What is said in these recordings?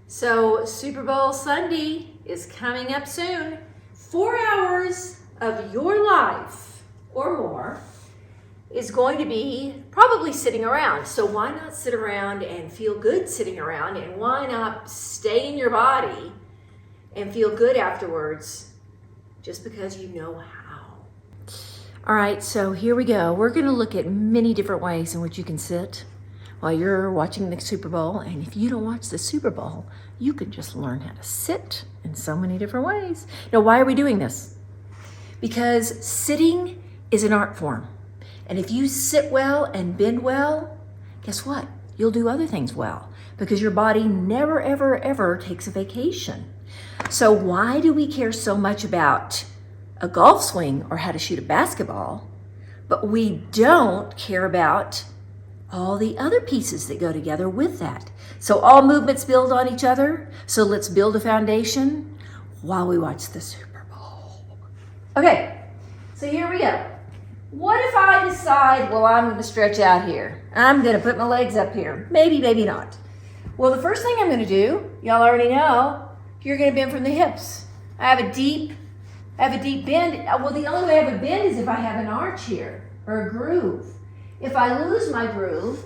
So Super Bowl Sunday is coming up soon. 4 hours of your life or more is going to be probably sitting around. So why not sit around and feel good sitting around, and why not stay in your body and feel good afterwards just because you know how. All right, so here we go. We're going to look at many different ways in which you can sit while you're watching the Super Bowl. And if you don't watch the Super Bowl, you can just learn how to sit in so many different ways. Now, why are we doing this? Because sitting is an art form. And if you sit well and bend well, guess what? You'll do other things well, because your body never, ever, ever takes a vacation. So why do we care so much about a golf swing or how to shoot a basketball, but we don't care about all the other pieces that go together with that? So all movements build on each other. So let's build a foundation while we watch the Super Bowl. Okay, so here we go. What if I decide, well, I'm going to stretch out here. I'm going to put my legs up here. Maybe, maybe not. Well, the first thing I'm going to do, y'all already know, you're going to bend from the hips. I have a deep bend. Well, the only way I have a bend is if I have an arch here or a groove. If I lose my groove,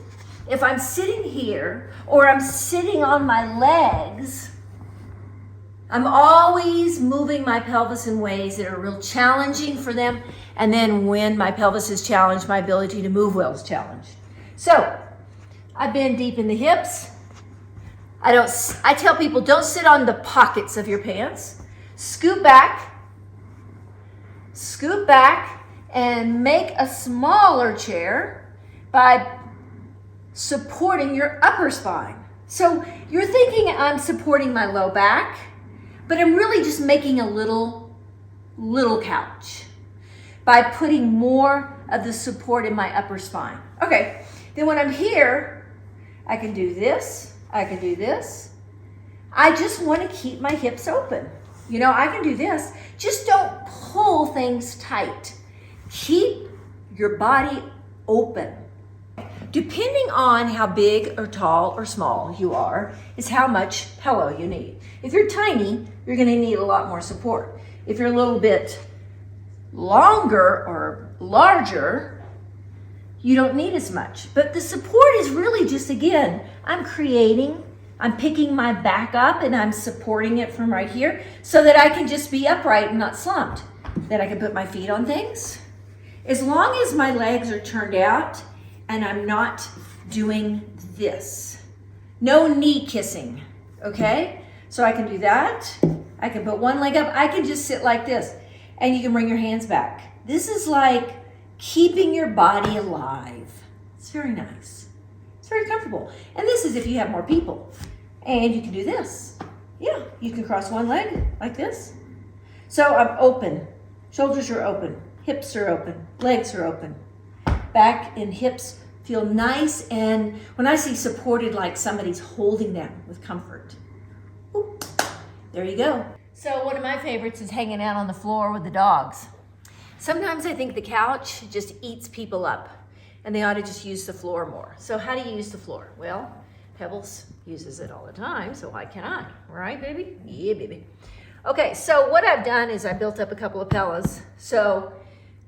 if I'm sitting here or I'm sitting on my legs, I'm always moving my pelvis in ways that are real challenging for them. And then when my pelvis is challenged, my ability to move well is challenged. So I bend deep in the hips. I tell people, don't sit on the pockets of your pants. Scoot back, and make a smaller chair by supporting your upper spine. So you're thinking I'm supporting my low back, but I'm really just making a little couch by putting more of the support in my upper spine. Okay, then when I'm here, I can do this, I can do this. I just want to keep my hips open. You know, I can do this. Just don't pull things tight. Keep your body open. Depending on how big or tall or small you are is how much pillow you need. If you're tiny, you're going to need a lot more support. If you're a little bit longer or larger, you don't need as much. But the support is really just, again, I'm picking my back up and I'm supporting it from right here so that I can just be upright and not slumped. That I can put my feet on things. As long as my legs are turned out and I'm not doing this. No knee kissing, okay? So I can do that. I can put one leg up. I can just sit like this. And you can bring your hands back. This is like keeping your body alive. It's very nice. It's very comfortable. And this is if you have more people. And you can do this. Yeah, you can cross one leg like this. So I'm open. Shoulders are open. Hips are open. Legs are open. Back and hips feel nice. And when I say supported, like somebody's holding them with comfort. Ooh, there you go. So one of my favorites is hanging out on the floor with the dogs. Sometimes I think the couch just eats people up and they ought to just use the floor more. So how do you use the floor? Well, Pebbles uses it all the time, so why can't I? Right, baby? Yeah, baby. Okay, so what I've done is I built up a couple of pillows. So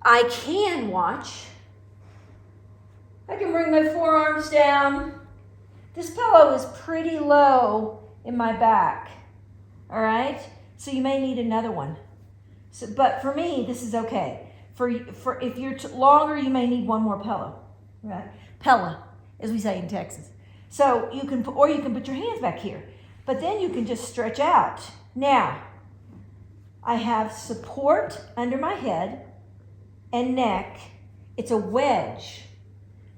I can watch. I can bring my forearms down. This pillow is pretty low in my back, all right? So you may need another one. So, but for me, this is okay. For if you're longer, you may need one more pillow, right? Pella, as we say in Texas. So you can put your hands back here, but then you can just stretch out. Now, I have support under my head and neck. It's a wedge.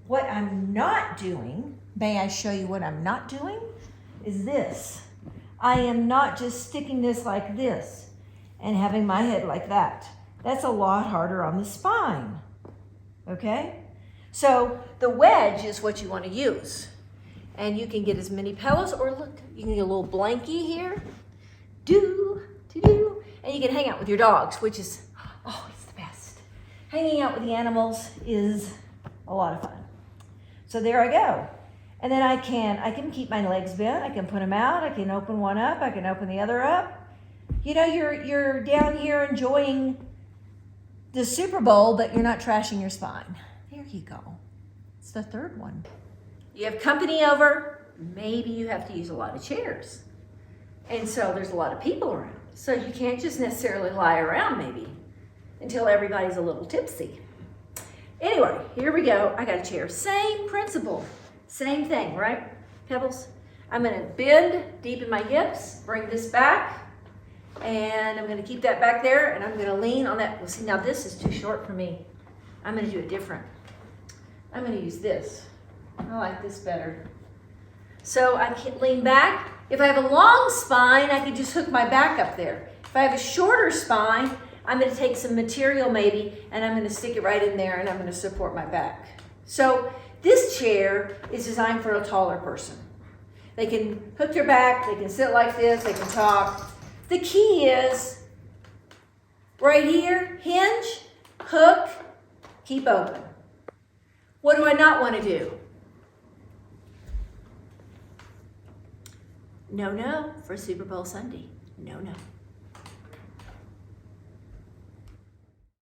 What I'm not doing, may I show you what I'm not doing, is this. I am not just sticking this like this and having my head like that. That's a lot harder on the spine, okay? So the wedge is what you want to use. And you can get as many pillows, or look, you can get a little blankie here. And you can hang out with your dogs, which is, oh, it's the best. Hanging out with the animals is a lot of fun. So there I go. And then I can keep my legs bent. I can put them out. I can open one up. I can open the other up. You know, you're down here enjoying the Super Bowl, but you're not trashing your spine. There you go. It's the third one. You have company over. Maybe you have to use a lot of chairs. And so there's a lot of people around. So you can't just necessarily lie around maybe until everybody's a little tipsy. Anyway, here we go. I got a chair. Same principle. Same thing, right, Pebbles? I'm going to bend deep in my hips, bring this back, and I'm going to keep that back there, and I'm going to lean on that. Well, see, now this is too short for me. I'm going to do it different. I'm going to use this. I like this better. So I can lean back. If I have a long spine, I can just hook my back up there. If I have a shorter spine, I'm going to take some material maybe, and I'm going to stick it right in there, and I'm going to support my back. So this chair is designed for a taller person. They can hook their back, they can sit like this, they can talk. The key is right here, hinge, hook, keep open. What do I not want to do? No for Super Bowl Sunday. No.